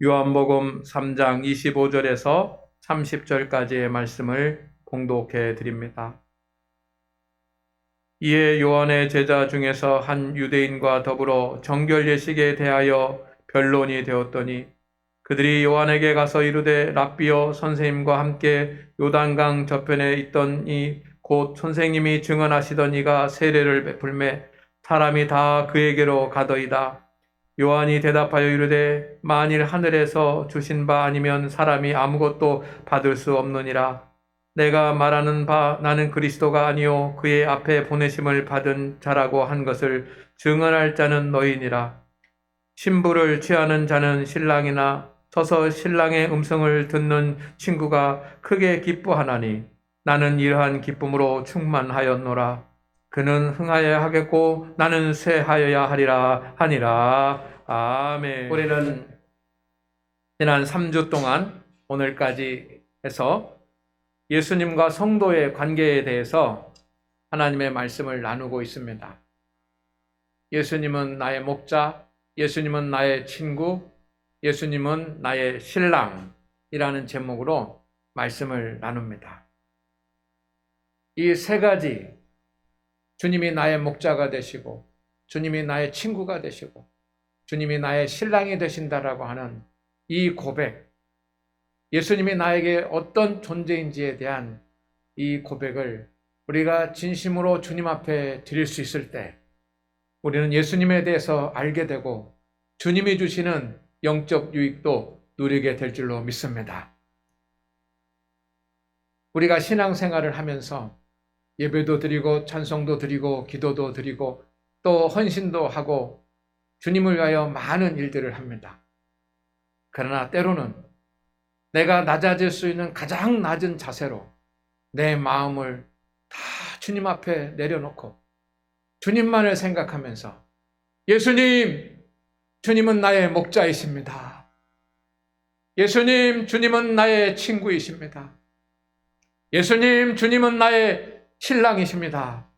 요한복음 3장 25절에서 30절까지의 말씀을 봉독해 드립니다. 이에 요한의 제자 중에서 한 유대인과 더불어 정결 예식에 대하여 변론이 되었더니 그들이 요한에게 가서 이르되 랍비여 선생님과 함께 요단강 저편에 있더니 곧 선생님이 증언하시던 이가 세례를 베풀매 사람이 다 그에게로 가더이다. 요한이 대답하여 이르되 만일 하늘에서 주신 바 아니면 사람이 아무것도 받을 수 없느니라. 내가 말하는 바 나는 그리스도가 아니요 그의 앞에 보내심을 받은 자라고 한 것을 증언할 자는 너희니라. 신부를 취하는 자는 신랑이나 서서 신랑의 음성을 듣는 친구가 크게 기뻐하나니 나는 이러한 기쁨으로 충만하였노라. 그는 흥하여야 하겠고 나는 쇠하여야 하리라 하니라. 아멘. 우리는 지난 3주 동안 오늘까지 해서 예수님과 성도의 관계에 대해서 하나님의 말씀을 나누고 있습니다. 예수님은 나의 목자, 예수님은 나의 친구, 예수님은 나의 신랑이라는 제목으로 말씀을 나눕니다. 이 세 가지, 주님이 나의 목자가 되시고 주님이 나의 친구가 되시고 주님이 나의 신랑이 되신다라고 하는 이 고백, 예수님이 나에게 어떤 존재인지에 대한 이 고백을 우리가 진심으로 주님 앞에 드릴 수 있을 때 우리는 예수님에 대해서 알게 되고 주님이 주시는 영적 유익도 누리게 될 줄로 믿습니다. 우리가 신앙생활을 하면서 예배도 드리고 찬송도 드리고 기도도 드리고 또 헌신도 하고 주님을 위하여 많은 일들을 합니다. 그러나 때로는 내가 낮아질 수 있는 가장 낮은 자세로 내 마음을 다 주님 앞에 내려놓고 주님만을 생각하면서 예수님, 주님은 나의 목자이십니다. 예수님, 주님은 나의 친구이십니다. 예수님, 주님은 나의 신랑이십니다.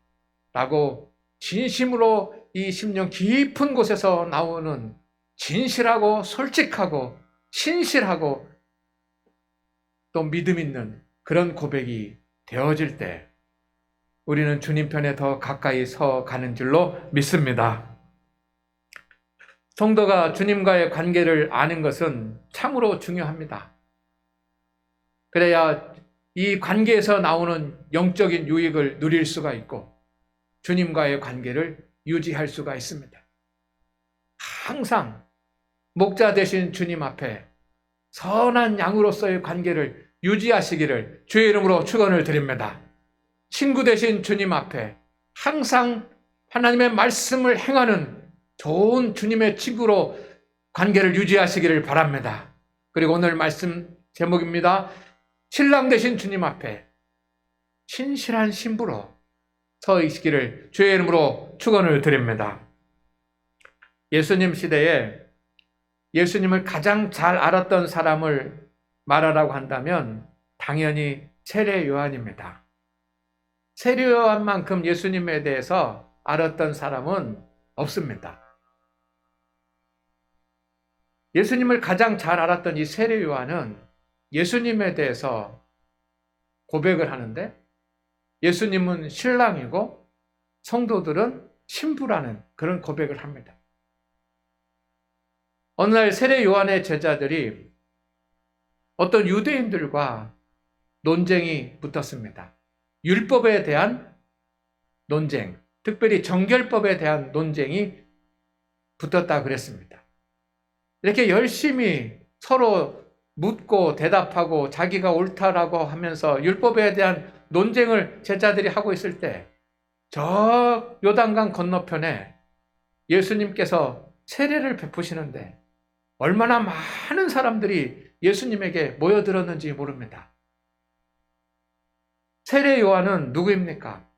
라고 진심으로 이 심령 깊은 곳에서 나오는 진실하고 솔직하고 신실하고 또 믿음 있는 그런 고백이 되어질 때 우리는 주님 편에 더 가까이 서 가는 줄로 믿습니다. 성도가 주님과의 관계를 아는 것은 참으로 중요합니다. 그래야 이 관계에서 나오는 영적인 유익을 누릴 수가 있고 주님과의 관계를 유지할 수가 있습니다. 항상 목자 되신 주님 앞에 선한 양으로서의 관계를 유지하시기를 주의 이름으로 축원을 드립니다. 친구 되신 주님 앞에 항상 하나님의 말씀을 행하는 좋은 주님의 친구로 관계를 유지하시기를 바랍니다. 그리고 오늘 말씀 제목입니다. 신랑 되신 주님 앞에 신실한 신부로 서 있기를 주의 이름으로 축원을 드립니다. 예수님 시대에 예수님을 가장 잘 알았던 사람을 말하라고 한다면 당연히 세례 요한입니다. 세례 요한만큼 예수님에 대해서 알았던 사람은 없습니다. 예수님을 가장 잘 알았던 이 세례 요한은 예수님에 대해서 고백을 하는데 예수님은 신랑이고 성도들은 신부라는 그런 고백을 합니다. 어느 날 세례 요한의 제자들이 어떤 유대인들과 논쟁이 붙었습니다. 율법에 대한 논쟁, 특별히 정결법에 대한 논쟁이 붙었다 그랬습니다. 이렇게 열심히 서로 묻고 대답하고 자기가 옳다라고 하면서 율법에 대한 논쟁을 제자들이 하고 있을 때 저 요단강 건너편에 예수님께서 세례를 베푸시는데 얼마나 많은 사람들이 예수님에게 모여들었는지 모릅니다. 세례 요한은 누구입니까?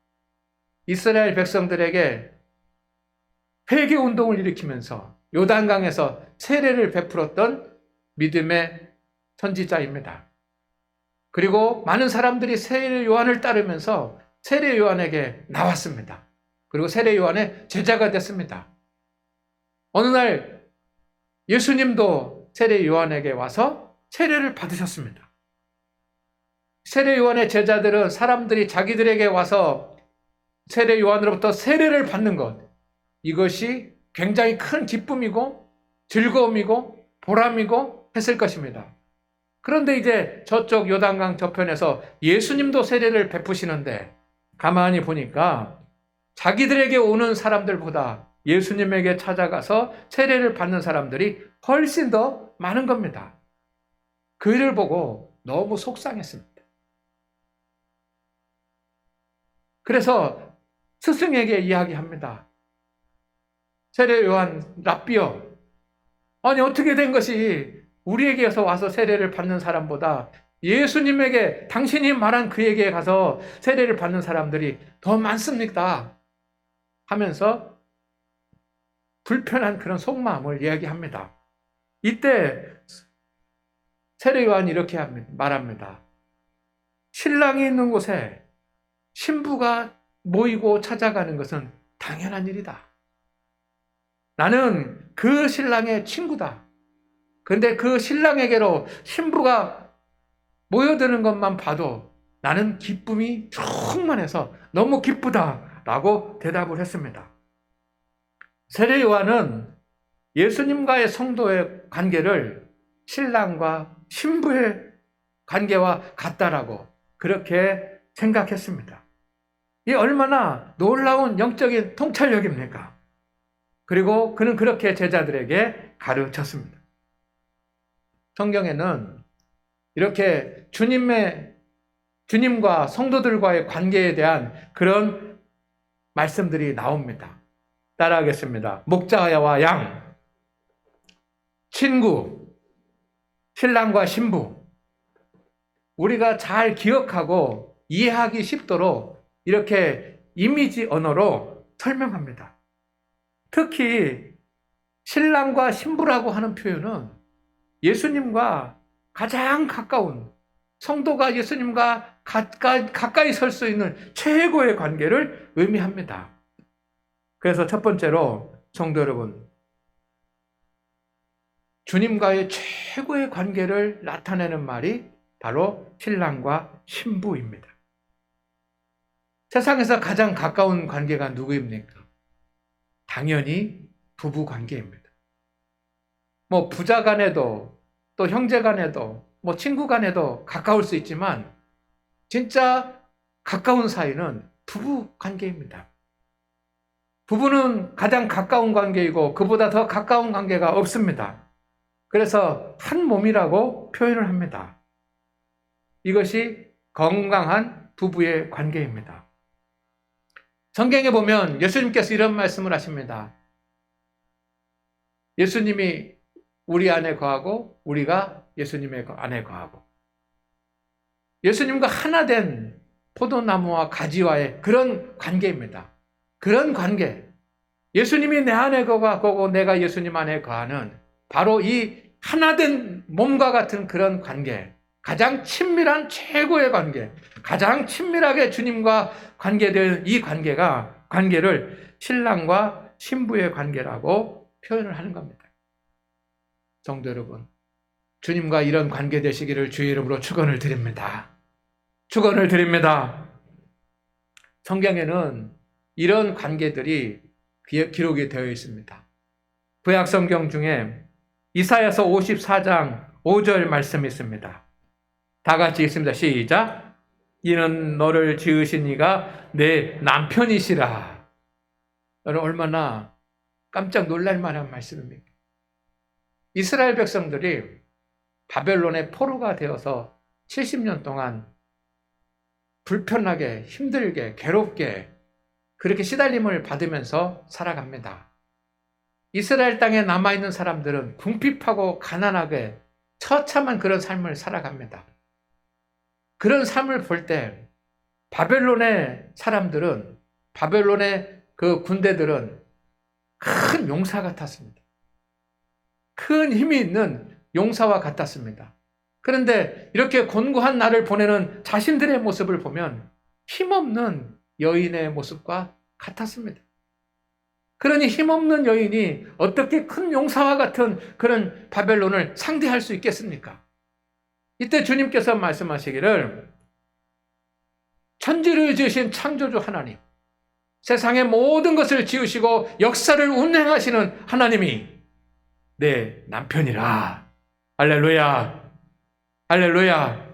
이스라엘 백성들에게 회개 운동을 일으키면서 요단강에서 세례를 베풀었던 믿음의 선지자입니다. 그리고 많은 사람들이 세례 요한을 따르면서 세례 요한에게 나왔습니다. 그리고 세례 요한의 제자가 됐습니다. 어느 날 예수님도 세례 요한에게 와서 세례를 받으셨습니다. 세례 요한의 제자들은 사람들이 자기들에게 와서 세례 요한으로부터 세례를 받는 것, 이것이 굉장히 큰 기쁨이고 즐거움이고 보람이고 했을 것입니다. 그런데 이제 저쪽 요단강 저편에서 예수님도 세례를 베푸시는데 가만히 보니까 자기들에게 오는 사람들보다 예수님에게 찾아가서 세례를 받는 사람들이 훨씬 더 많은 겁니다. 그 일을 보고 너무 속상했습니다. 그래서 스승에게 이야기합니다. 세례 요한 랍비여, 아니 어떻게 된 것이 우리에게서 와서 세례를 받는 사람보다 예수님에게 당신이 말한 그에게 가서 세례를 받는 사람들이 더 많습니까? 하면서 불편한 그런 속마음을 이야기합니다. 이때 세례 요한이 이렇게 말합니다. 신랑이 있는 곳에 신부가 모이고 찾아가는 것은 당연한 일이다. 나는 그 신랑의 친구다. 그런데 그 신랑에게로 신부가 모여드는 것만 봐도 나는 기쁨이 충만해서 너무 기쁘다라고 대답을 했습니다. 세례 요한은 예수님과의 성도의 관계를 신랑과 신부의 관계와 같다라고 그렇게 생각했습니다. 이 얼마나 놀라운 영적인 통찰력입니까? 그리고 그는 그렇게 제자들에게 가르쳤습니다. 성경에는 이렇게 주님과 성도들과의 관계에 대한 그런 말씀들이 나옵니다. 따라하겠습니다. 목자와 양, 친구, 신랑과 신부. 우리가 잘 기억하고 이해하기 쉽도록 이렇게 이미지 언어로 설명합니다. 특히 신랑과 신부라고 하는 표현은 예수님과 가장 가까운, 성도가 예수님과 가까이 설 수 있는 최고의 관계를 의미합니다. 그래서 첫 번째로 성도 여러분, 주님과의 최고의 관계를 나타내는 말이 바로 신랑과 신부입니다. 세상에서 가장 가까운 관계가 누구입니까? 당연히 부부 관계입니다. 뭐 부자 간에도 또 형제 간에도 뭐 친구 간에도 가까울 수 있지만 진짜 가까운 사이는 부부 관계입니다. 부부는 가장 가까운 관계이고 그보다 더 가까운 관계가 없습니다. 그래서 한 몸이라고 표현을 합니다. 이것이 건강한 부부의 관계입니다. 성경에 보면 예수님께서 이런 말씀을 하십니다. 예수님이 우리 안에 거하고 우리가 예수님의 안에 거하고 예수님과 하나 된 포도나무와 가지와의 그런 관계입니다. 그런 관계, 예수님이 내 안에 거하고 내가 예수님 안에 거하는 바로 이 하나 된 몸과 같은 그런 관계, 가장 친밀한 최고의 관계, 가장 친밀하게 주님과 관계된 이 관계를 신랑과 신부의 관계라고 표현을 하는 겁니다. 성도 여러분, 주님과 이런 관계 되시기를 주의 이름으로 축원을 드립니다. 축원을 드립니다. 성경에는 이런 관계들이 기록이 되어 있습니다. 구약 성경 중에 이사야서 54장 5절 말씀이 있습니다. 다 같이 읽습니다. 시작. 이는 너를 지으신 이가 내 남편이시라. 여러분 얼마나 깜짝 놀랄 만한 말씀입니까? 이스라엘 백성들이 바벨론의 포로가 되어서 70년 동안 불편하게 힘들게 괴롭게 그렇게 시달림을 받으면서 살아갑니다. 이스라엘 땅에 남아있는 사람들은 궁핍하고 가난하게 처참한 그런 삶을 살아갑니다. 그런 삶을 볼 때 바벨론의 사람들은, 바벨론의 그 군대들은 큰 용사 같았습니다. 큰 힘이 있는 용사와 같았습니다. 그런데 이렇게 곤고한 날을 보내는 자신들의 모습을 보면 힘없는 여인의 모습과 같았습니다. 그러니 힘없는 여인이 어떻게 큰 용사와 같은 그런 바벨론을 상대할 수 있겠습니까? 이때 주님께서 말씀하시기를 천지를 지으신 창조주 하나님, 세상의 모든 것을 지으시고 역사를 운행하시는 하나님이 내 남편이라. 할렐루야. 할렐루야.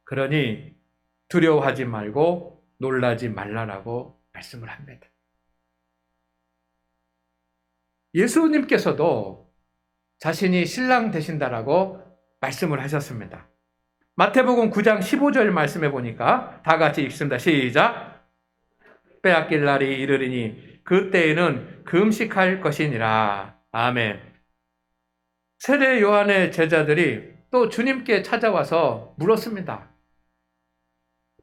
그러니 두려워하지 말고 놀라지 말라라고 말씀을 합니다. 예수님께서도 자신이 신랑 되신다라고 말씀을 하셨습니다. 마태복음 9장 15절 말씀해 보니까 다 같이 읽습니다. 시작. 빼앗길 날이 이르리니 그때에는 금식할 것이니라. 아멘. 세례 요한의 제자들이 또 주님께 찾아와서 물었습니다.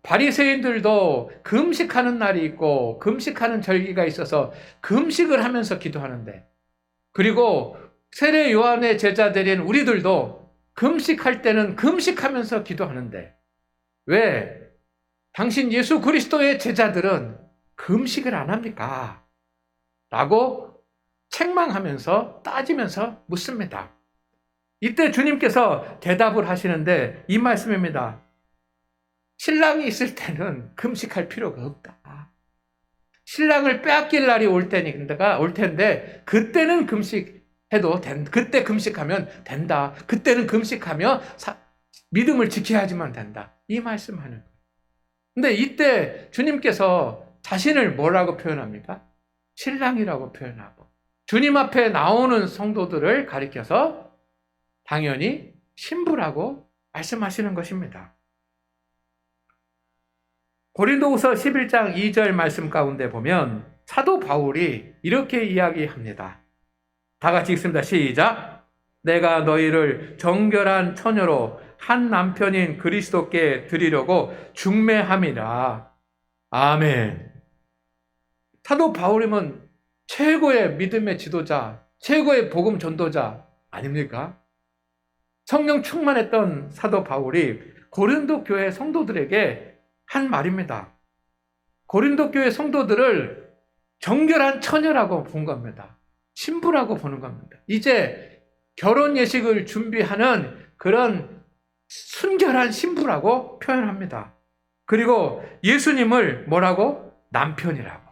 바리새인들도 금식하는 날이 있고 금식하는 절기가 있어서 금식을 하면서 기도하는데, 그리고 세례 요한의 제자들인 우리들도 금식할 때는 금식하면서 기도하는데 왜 당신 예수 그리스도의 제자들은 금식을 안 합니까? 라고 책망하면서 따지면서 묻습니다. 이때 주님께서 대답을 하시는데 이 말씀입니다. 신랑이 있을 때는 금식할 필요가 없다. 신랑을 빼앗길 날이 올 텐데 그때는 금식해도 그때 금식하면 된다. 그때는 금식하며 믿음을 지켜야지만 된다. 이 말씀하는 거예요. 근데 이때 주님께서 자신을 뭐라고 표현합니까? 신랑이라고 표현하고 주님 앞에 나오는 성도들을 가리켜서 당연히 신부라고 말씀하시는 것입니다. 고린도후서 11장 2절 말씀 가운데 보면 사도 바울이 이렇게 이야기합니다. 다 같이 읽습니다. 시작. 내가 너희를 정결한 처녀로 한 남편인 그리스도께 드리려고 중매함이라. 아멘. 사도 바울이면 최고의 믿음의 지도자, 최고의 복음 전도자 아닙니까? 성령 충만했던 사도 바울이 고린도 교회 성도들에게 한 말입니다. 고린도 교회 성도들을 정결한 처녀라고 본 겁니다. 신부라고 보는 겁니다. 이제 결혼 예식을 준비하는 그런 순결한 신부라고 표현합니다. 그리고 예수님을 뭐라고? 남편이라고.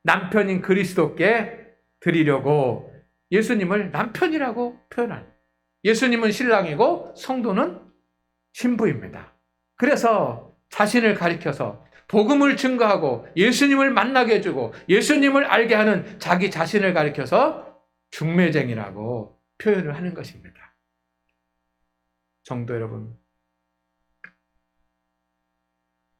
남편인 그리스도께 드리려고 예수님을 남편이라고 표현합니다. 예수님은 신랑이고 성도는 신부입니다. 그래서 자신을 가리켜서 복음을 증거하고 예수님을 만나게 해주고 예수님을 알게 하는 자기 자신을 가리켜서 중매쟁이라고 표현을 하는 것입니다. 성도 여러분,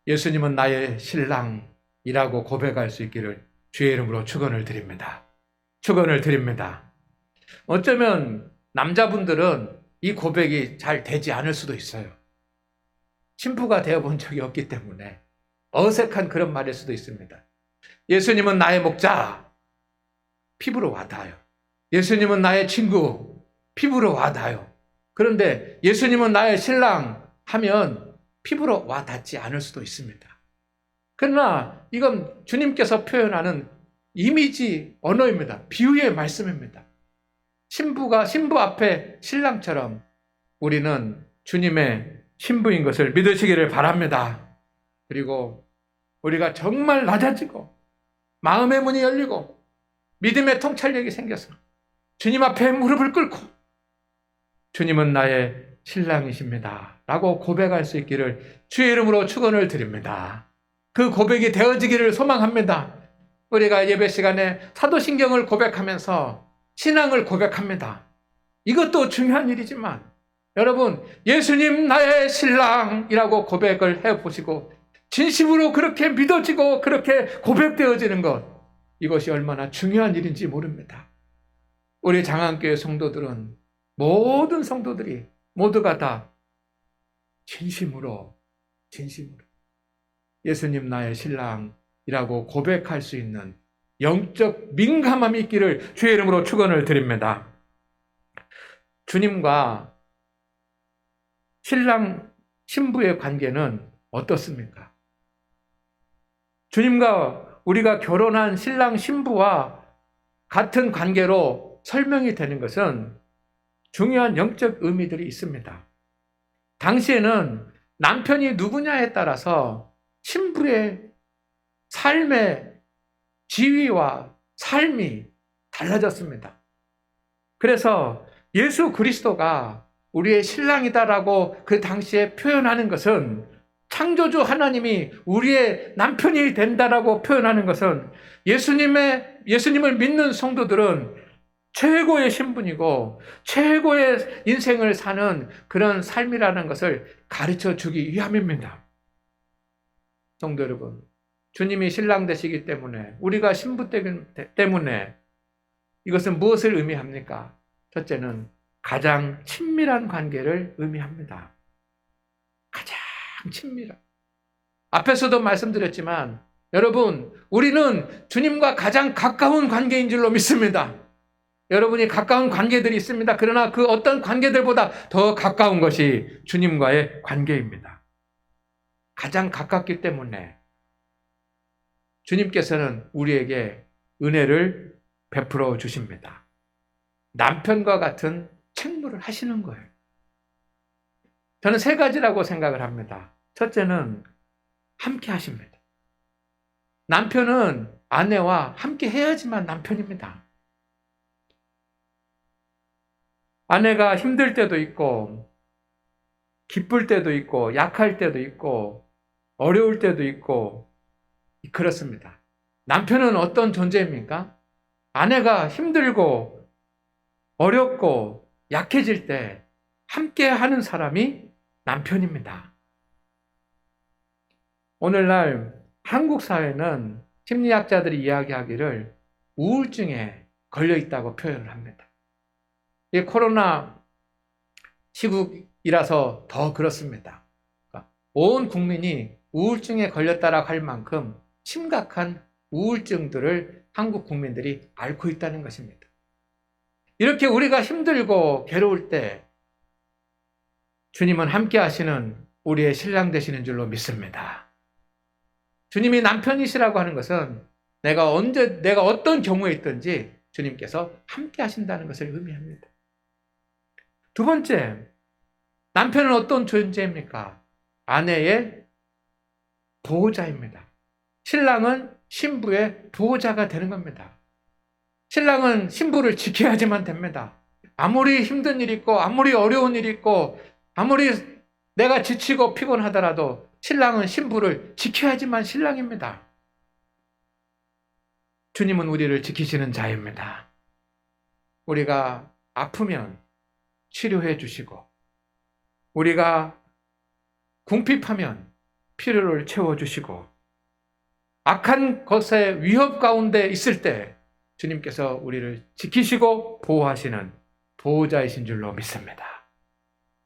예수님은 나의 신랑이라고 고백할 수 있기를 주의 이름으로 축원을 드립니다. 축원을 드립니다. 어쩌면 남자분들은 이 고백이 잘 되지 않을 수도 있어요. 신부가 되어본 적이 없기 때문에 어색한 그런 말일 수도 있습니다. 예수님은 나의 목자, 피부로 와닿아요. 예수님은 나의 친구, 피부로 와닿아요. 그런데 예수님은 나의 신랑 하면 피부로 와닿지 않을 수도 있습니다. 그러나 이건 주님께서 표현하는 이미지 언어입니다. 비유의 말씀입니다. 신부 앞에 신랑처럼 우리는 주님의 신부인 것을 믿으시기를 바랍니다. 그리고 우리가 정말 낮아지고 마음의 문이 열리고 믿음의 통찰력이 생겨서 주님 앞에 무릎을 꿇고 주님은 나의 신랑이십니다 라고 고백할 수 있기를 주의 이름으로 축원을 드립니다. 그 고백이 되어지기를 소망합니다. 우리가 예배 시간에 사도신경을 고백하면서 신앙을 고백합니다. 이것도 중요한 일이지만 여러분, 예수님 나의 신랑이라고 고백을 해보시고 진심으로 그렇게 믿어지고 그렇게 고백되어지는 것, 이것이 얼마나 중요한 일인지 모릅니다. 우리 장안교회 성도들은 모든 성도들이 모두가 다 진심으로 예수님 나의 신랑이라고 고백할 수 있는 영적 민감함이 있기를 주의 이름으로 축원을 드립니다. 주님과 신랑, 신부의 관계는 어떻습니까? 주님과 우리가 결혼한 신랑 신부와 같은 관계로 설명이 되는 것은 중요한 영적 의미들이 있습니다. 당시에는 남편이 누구냐에 따라서 신부의 삶의 지위와 삶이 달라졌습니다. 그래서 예수 그리스도가 우리의 신랑이다라고 그 당시에 표현하는 것은, 창조주 하나님이 우리의 남편이 된다라고 표현하는 것은, 예수님을 믿는 성도들은 최고의 신분이고 최고의 인생을 사는 그런 삶이라는 것을 가르쳐 주기 위함입니다. 성도 여러분, 주님이 신랑 되시기 때문에, 우리가 신부 때문에 이것은 무엇을 의미합니까? 첫째는 가장 친밀한 관계를 의미합니다. 가장 친밀한. 앞에서도 말씀드렸지만 여러분, 우리는 주님과 가장 가까운 관계인 줄로 믿습니다. 여러분이 가까운 관계들이 있습니다. 그러나 그 어떤 관계들보다 더 가까운 것이 주님과의 관계입니다. 가장 가깝기 때문에 주님께서는 우리에게 은혜를 베풀어 주십니다. 남편과 같은 책무를 하시는 거예요. 저는 세 가지라고 생각을 합니다. 첫째는 함께 하십니다. 남편은 아내와 함께 해야지만 남편입니다. 아내가 힘들 때도 있고, 기쁠 때도 있고, 약할 때도 있고, 어려울 때도 있고, 그렇습니다. 남편은 어떤 존재입니까? 아내가 힘들고, 어렵고, 약해질 때 함께 하는 사람이 남편입니다. 오늘날 한국 사회는 심리학자들이 이야기하기를 우울증에 걸려 있다고 표현을 합니다. 이 코로나 시국이라서 더 그렇습니다. 온 국민이 우울증에 걸렸다라고 할 만큼 심각한 우울증들을 한국 국민들이 앓고 있다는 것입니다. 이렇게 우리가 힘들고 괴로울 때 주님은 함께 하시는 우리의 신랑 되시는 줄로 믿습니다. 주님이 남편이시라고 하는 것은 내가 어떤 경우에 있든지 주님께서 함께 하신다는 것을 의미합니다. 두 번째, 남편은 어떤 존재입니까? 아내의 보호자입니다. 신랑은 신부의 보호자가 되는 겁니다. 신랑은 신부를 지켜야지만 됩니다. 아무리 힘든 일이 있고, 아무리 어려운 일이 있고, 아무리 내가 지치고 피곤하더라도 신랑은 신부를 지켜야지만 신랑입니다. 주님은 우리를 지키시는 자입니다. 우리가 아프면 치료해 주시고, 우리가 궁핍하면 필요를 채워주시고, 악한 것의 위협 가운데 있을 때 주님께서 우리를 지키시고 보호하시는 보호자이신 줄로 믿습니다.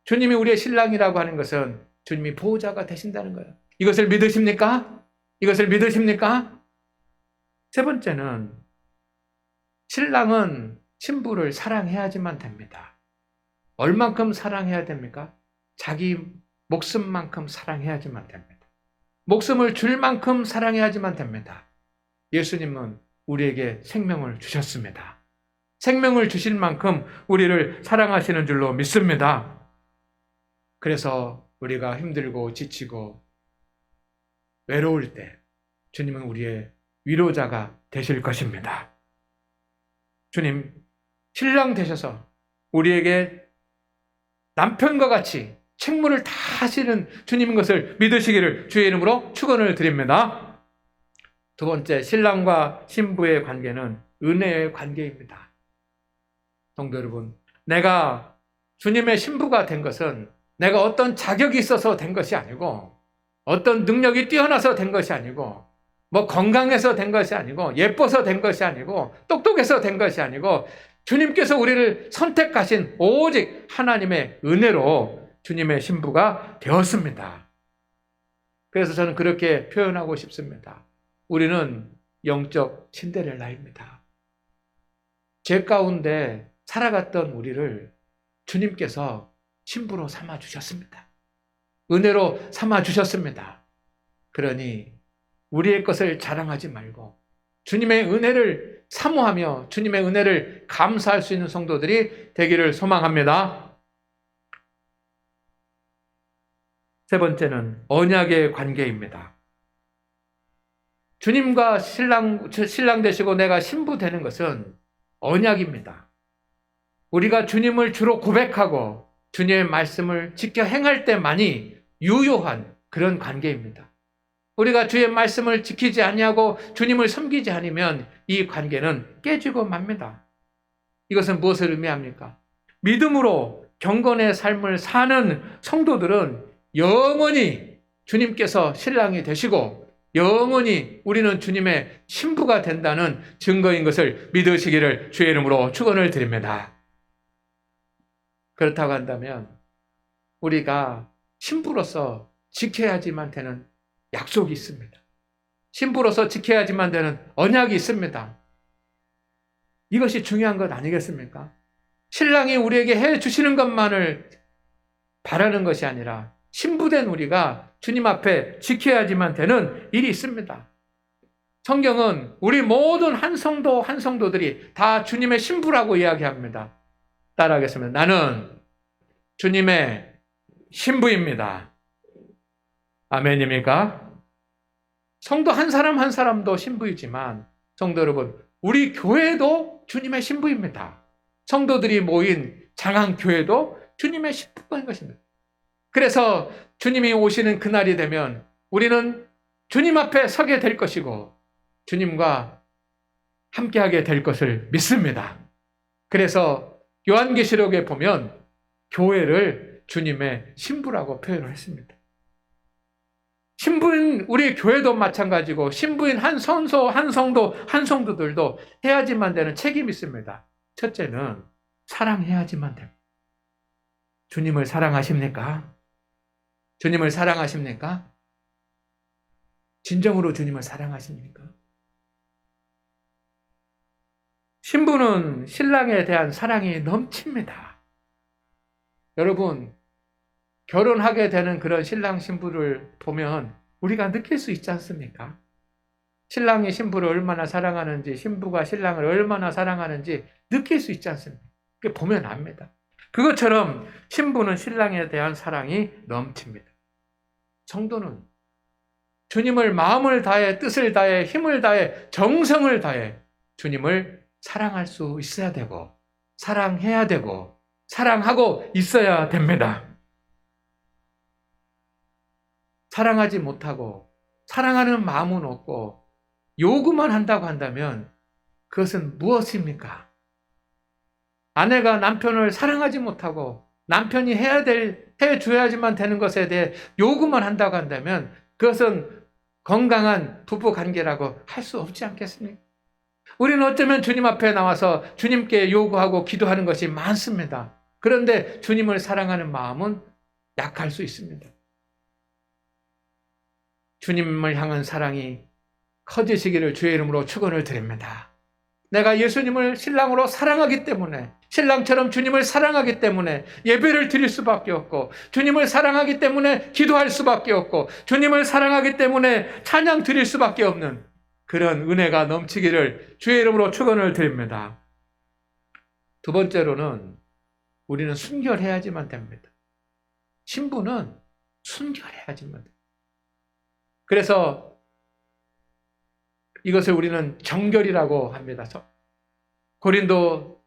주님이 우리의 신랑이라고 하는 것은 주님이 보호자가 되신다는 거예요. 이것을 믿으십니까? 이것을 믿으십니까? 세 번째는 신랑은 신부를 사랑해야지만 됩니다. 얼만큼 사랑해야 됩니까? 자기 목숨만큼 사랑해야지만 됩니다. 목숨을 줄 만큼 사랑해야지만 됩니다. 예수님은 우리에게 생명을 주셨습니다. 생명을 주실 만큼 우리를 사랑하시는 줄로 믿습니다. 그래서 우리가 힘들고 지치고 외로울 때 주님은 우리의 위로자가 되실 것입니다. 주님, 신랑 되셔서 우리에게 남편과 같이 책무를 다 하시는 주님인 것을 믿으시기를 주의 이름으로 축원을 드립니다. 두 번째, 신랑과 신부의 관계는 은혜의 관계입니다. 성도 여러분, 내가 주님의 신부가 된 것은 내가 어떤 자격이 있어서 된 것이 아니고, 어떤 능력이 뛰어나서 된 것이 아니고, 뭐 건강해서 된 것이 아니고, 예뻐서 된 것이 아니고, 똑똑해서 된 것이 아니고, 주님께서 우리를 선택하신 오직 하나님의 은혜로 주님의 신부가 되었습니다. 그래서 저는 그렇게 표현하고 싶습니다. 우리는 영적 신데렐라입니다. 죄 가운데 살아갔던 우리를 주님께서 신부로 삼아 주셨습니다. 은혜로 삼아 주셨습니다. 그러니 우리의 것을 자랑하지 말고 주님의 은혜를 사모하며 주님의 은혜를 감사할 수 있는 성도들이 되기를 소망합니다. 세 번째는 언약의 관계입니다. 주님과 신랑 되시고 내가 신부 되는 것은 언약입니다. 우리가 주님을 주로 고백하고 주님의 말씀을 지켜 행할 때만이 유효한 그런 관계입니다. 우리가 주의 말씀을 지키지 아니하고 주님을 섬기지 않으면 이 관계는 깨지고 맙니다. 이것은 무엇을 의미합니까? 믿음으로 경건의 삶을 사는 성도들은 영원히 주님께서 신랑이 되시고 영원히 우리는 주님의 신부가 된다는 증거인 것을 믿으시기를 주의 이름으로 축원을 드립니다. 그렇다고 한다면 우리가 신부로서 지켜야지만 되는 약속이 있습니다. 신부로서 지켜야지만 되는 언약이 있습니다. 이것이 중요한 것 아니겠습니까? 신랑이 우리에게 해주시는 것만을 바라는 것이 아니라 신부된 우리가 주님 앞에 지켜야지만 되는 일이 있습니다. 성경은 우리 모든 한 성도들이 다 주님의 신부라고 이야기합니다. 따라하겠습니다. 나는 주님의 신부입니다. 아멘입니까? 성도 한 사람 한 사람도 신부이지만 성도 여러분, 우리 교회도 주님의 신부입니다. 성도들이 모인 장안교회도 주님의 신부인 것입니다. 그래서 주님이 오시는 그날이 되면 우리는 주님 앞에 서게 될 것이고 주님과 함께하게 될 것을 믿습니다. 그래서 요한계시록에 보면 교회를 주님의 신부라고 표현을 했습니다. 신부인 우리 교회도 마찬가지고 신부인 한 성도, 한 성도들도 해야지만 되는 책임이 있습니다. 첫째는 사랑해야지만 됩니다. 주님을 사랑하십니까? 주님을 사랑하십니까? 진정으로 주님을 사랑하십니까? 신부는 신랑에 대한 사랑이 넘칩니다. 여러분, 결혼하게 되는 그런 신랑 신부를 보면 우리가 느낄 수 있지 않습니까? 신랑이 신부를 얼마나 사랑하는지, 신부가 신랑을 얼마나 사랑하는지 느낄 수 있지 않습니까? 그게 보면 압니다. 그것처럼 신부는 신랑에 대한 사랑이 넘칩니다. 성도는 주님을 마음을 다해, 뜻을 다해, 힘을 다해, 정성을 다해 주님을 사랑할 수 있어야 되고, 사랑해야 되고, 사랑하고 있어야 됩니다. 사랑하지 못하고, 사랑하는 마음은 없고, 요구만 한다고 한다면 그것은 무엇입니까? 아내가 남편을 사랑하지 못하고 남편이 해줘야지만 되는 것에 대해 요구만 한다고 한다면 그것은 건강한 부부 관계라고 할 수 없지 않겠습니까? 우리는 어쩌면 주님 앞에 나와서 주님께 요구하고 기도하는 것이 많습니다. 그런데 주님을 사랑하는 마음은 약할 수 있습니다. 주님을 향한 사랑이 커지시기를 주의 이름으로 축원을 드립니다. 내가 예수님을 신랑으로 사랑하기 때문에, 신랑처럼 주님을 사랑하기 때문에 예배를 드릴 수밖에 없고, 주님을 사랑하기 때문에 기도할 수밖에 없고, 주님을 사랑하기 때문에 찬양 드릴 수밖에 없는 그런 은혜가 넘치기를 주의 이름으로 축원을 드립니다. 두 번째로는 우리는 순결해야지만 됩니다. 신부는 순결해야지만 됩니다. 그래서 이것을 우리는 정결이라고 합니다. 고린도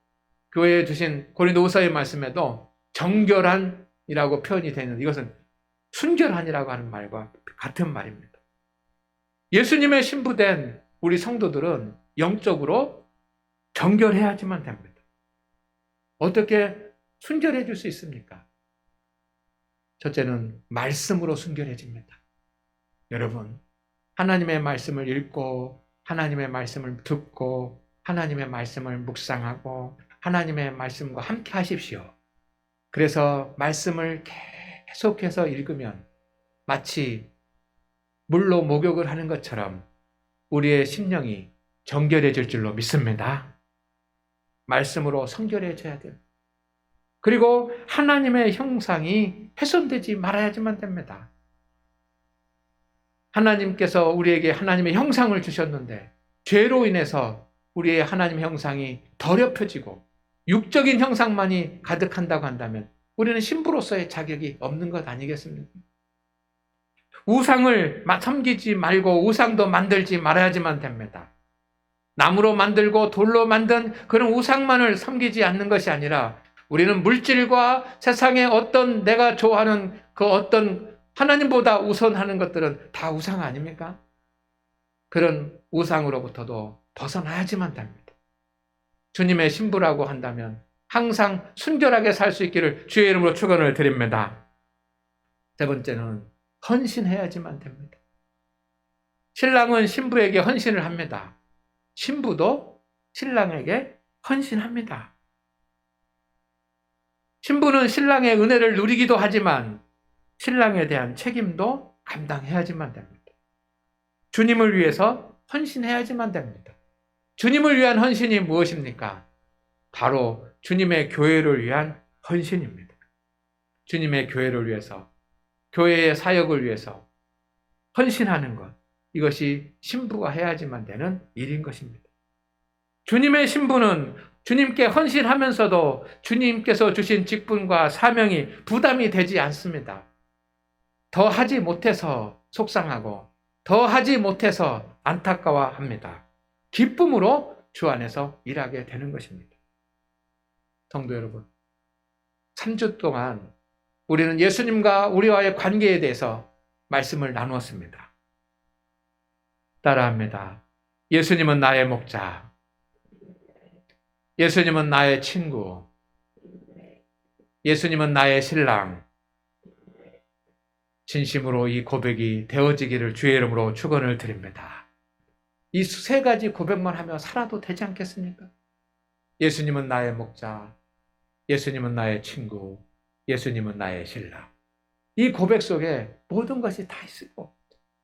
교회에 주신 고린도후서의 말씀에도 정결한이라고 표현이 되는, 이것은 순결한이라고 하는 말과 같은 말입니다. 예수님의 신부된 우리 성도들은 영적으로 정결해야지만 됩니다. 어떻게 순결해 줄 수 있습니까? 첫째는 말씀으로 순결해집니다. 여러분, 하나님의 말씀을 읽고 하나님의 말씀을 듣고 하나님의 말씀을 묵상하고 하나님의 말씀과 함께 하십시오. 그래서 말씀을 계속해서 읽으면 마치 물로 목욕을 하는 것처럼 우리의 심령이 정결해질 줄로 믿습니다. 말씀으로 성결해져야 돼요. 그리고 하나님의 형상이 훼손되지 말아야지만 됩니다. 하나님께서 우리에게 하나님의 형상을 주셨는데 죄로 인해서 우리의 하나님 형상이 더럽혀지고 육적인 형상만이 가득한다고 한다면 우리는 신부로서의 자격이 없는 것 아니겠습니까? 우상을 섬기지 말고 우상도 만들지 말아야지만 됩니다. 나무로 만들고 돌로 만든 그런 우상만을 섬기지 않는 것이 아니라 우리는 물질과 세상의 어떤 내가 좋아하는 그 어떤 하나님보다 우선하는 것들은 다 우상 아닙니까? 그런 우상으로부터도 벗어나야지만 됩니다. 주님의 신부라고 한다면 항상 순결하게 살 수 있기를 주의 이름으로 축원을 드립니다. 세 번째는 헌신해야지만 됩니다. 신랑은 신부에게 헌신을 합니다. 신부도 신랑에게 헌신합니다. 신부는 신랑의 은혜를 누리기도 하지만 신랑에 대한 책임도 감당해야지만 됩니다. 주님을 위해서 헌신해야지만 됩니다. 주님을 위한 헌신이 무엇입니까? 바로 주님의 교회를 위한 헌신입니다. 주님의 교회를 위해서, 교회의 사역을 위해서 헌신하는 것, 이것이 신부가 해야지만 되는 일인 것입니다. 주님의 신부는 주님께 헌신하면서도 주님께서 주신 직분과 사명이 부담이 되지 않습니다. 더 하지 못해서 속상하고 더 하지 못해서 안타까워합니다. 기쁨으로 주 안에서 일하게 되는 것입니다. 성도 여러분, 3주 동안 우리는 예수님과 우리와의 관계에 대해서 말씀을 나누었습니다. 따라합니다. 예수님은 나의 목자. 예수님은 나의 친구. 예수님은 나의 신랑. 진심으로 이 고백이 되어지기를 주의 이름으로 축원을 드립니다. 이 세 가지 고백만 하며 살아도 되지 않겠습니까? 예수님은 나의 목자. 예수님은 나의 친구. 예수님은 나의 신랑. 이 고백 속에 모든 것이 다 있고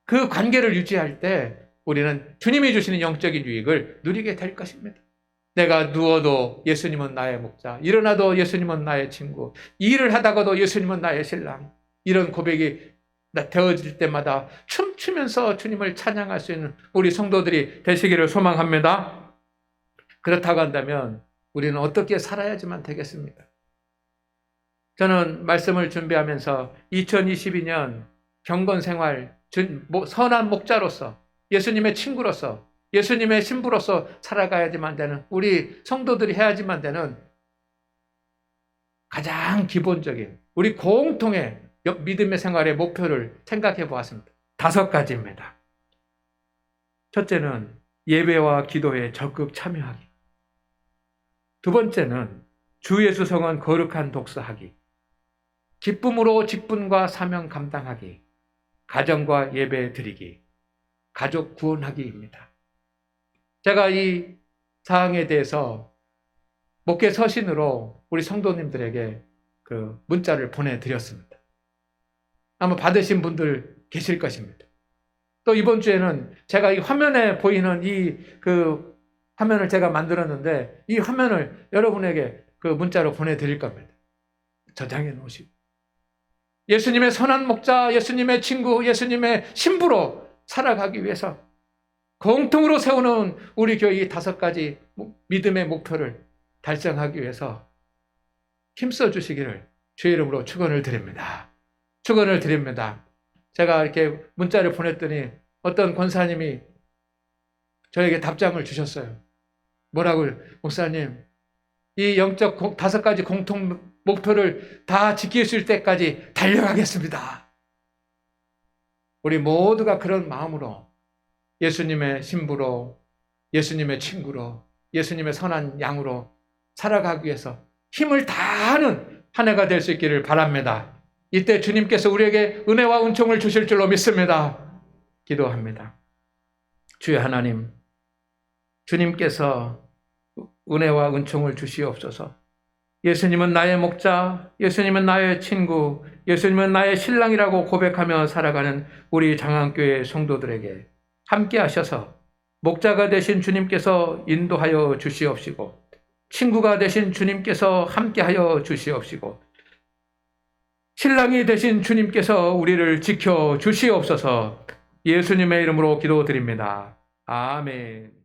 그 관계를 유지할 때 우리는 주님이 주시는 영적인 유익을 누리게 될 것입니다. 내가 누워도 예수님은 나의 목자, 일어나도 예수님은 나의 친구, 일을 하다가도 예수님은 나의 신랑. 이런 고백이 되어질 때마다 춤추면서 주님을 찬양할 수 있는 우리 성도들이 되시기를 소망합니다. 그렇다고 한다면 우리는 어떻게 살아야지만 되겠습니까? 저는 말씀을 준비하면서 2022년 경건생활 선한 목자로서 예수님의 친구로서 예수님의 신부로서 살아가야지만 되는 우리 성도들이 해야지만 되는 가장 기본적인 우리 공통의 믿음의 생활의 목표를 생각해 보았습니다. 5가지입니다. 첫째는 예배와 기도에 적극 참여하기. 두 번째는 주 예수 성원 거룩한 독서하기. 기쁨으로 직분과 사명 감당하기. 가정과 예배 드리기. 가족 구원하기입니다. 제가 이 사항에 대해서 목회 서신으로 우리 성도님들에게 그 문자를 보내드렸습니다. 아마 받으신 분들 계실 것입니다. 또 이번 주에는 제가 이 화면에 보이는 그 화면을 제가 만들었는데 이 화면을 여러분에게 그 문자로 보내드릴 겁니다. 저장해 놓으시고 예수님의 선한 목자, 예수님의 친구, 예수님의 신부로 살아가기 위해서 공통으로 세우는 우리 교회 이 5가지 믿음의 목표를 달성하기 위해서 힘써 주시기를 주의 이름으로 축원을 드립니다. 축원을 드립니다. 제가 이렇게 문자를 보냈더니 어떤 권사님이 저에게 답장을 주셨어요. 뭐라고? 목사님, 이 영적 5가지 공통 목표를 다 지킬 수 있을 때까지 달려가겠습니다. 우리 모두가 그런 마음으로 예수님의 신부로, 예수님의 친구로, 예수님의 선한 양으로 살아가기 위해서 힘을 다하는 한 해가 될 수 있기를 바랍니다. 이때 주님께서 우리에게 은혜와 은총을 주실 줄로 믿습니다. 기도합니다. 주의 하나님, 주님께서 은혜와 은총을 주시옵소서. 예수님은 나의 목자, 예수님은 나의 친구, 예수님은 나의 신랑이라고 고백하며 살아가는 우리 장안교회 성도들에게 함께 하셔서 목자가 되신 주님께서 인도하여 주시옵시고 친구가 되신 주님께서 함께하여 주시옵시고 신랑이 되신 주님께서 우리를 지켜 주시옵소서. 예수님의 이름으로 기도드립니다. 아멘.